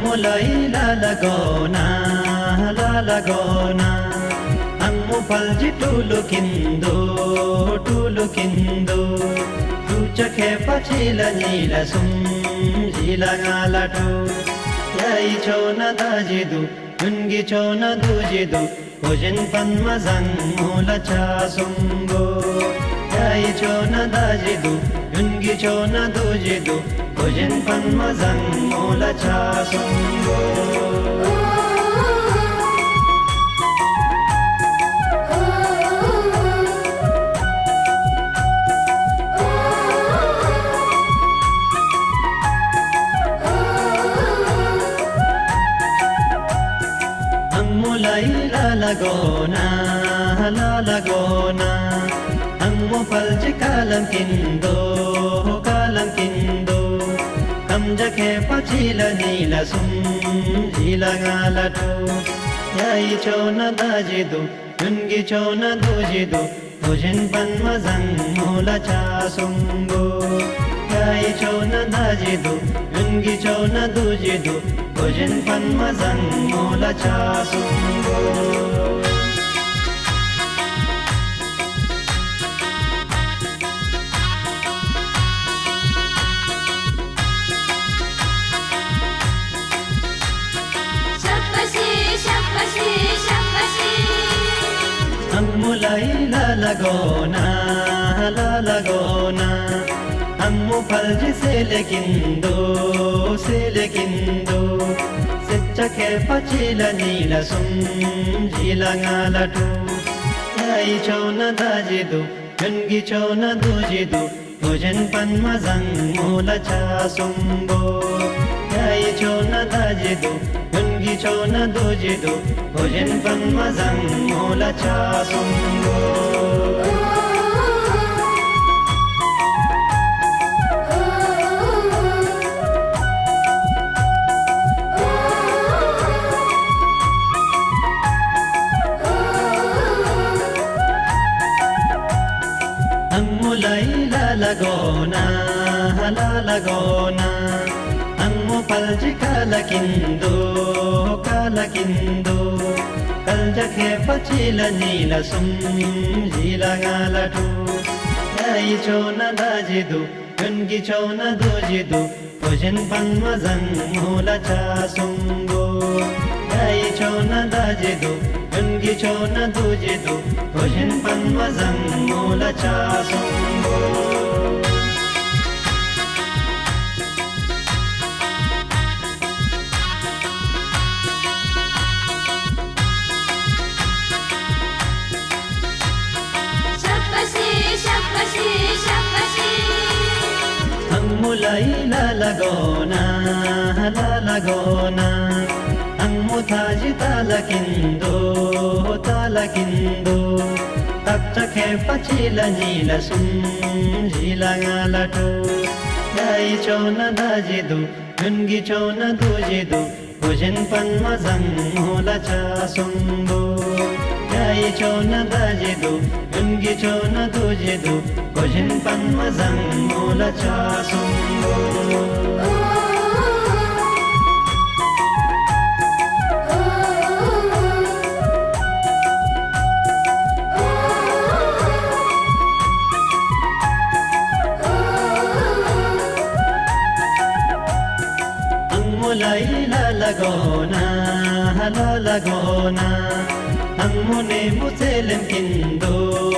mulai lalagona, lalagona. Ang mupalji tulukindo, tulukindo. Tuchake pachila nila sum, jila ngalatu. Yai chona dajidu, yungi chona dujidu. Kojin panmazang mula chasumbo. Yai chona dajidu, yungi chona dujidu. Kojin panmazang mula chasumbo. Mulai lalagona, lalagona. Ang mupalji kalam kindo, kalam kindo. Kamjake pachila nila sum, jila ngalatu. Yai chona dajidu, yungi chona dujidu. Kojin panmazang mula chasumbo. Yai chona dajidu, yungi chona dujidu. Kojin panmazang mula chasumbo. Ang mulai lalagona, lalagona. Ang mupalji selekindo, selekindo. Sechake pachila nila sum, jila ngalatu. Yai chona dajidu, yungi chona dujidu. Kojin panmazang mula chasumbo. Yai chona dajidu, yungi chona dujidu. Kojin panmazang mula chasumbo. Ang mulai lalagona, lalagona. Ang mupalji kalakindo, kalakindo. Kaljake pachila nila sum, jila ngalatu. Yai chona dajidu, yungi chona dujidu. Kojin panmazang mula chasumbo. Yai chona dajidu, yungi chona dujidu. Kojin panmazang mula chasumbo. Ang mulai lalagona, lalagona. Ang mutaji talakindo, talakindo. Takchake pachila nila sum, jila ngalatu. Yai chona dajidu, yungi chona dujidu. Kojin panmazang mula chasumbo. Yai chona dajidu, yungi chona dujidu. Kojin panmazang mula chasumbo. Mulai lalagona, lalagona. Ang mune muselem kindo.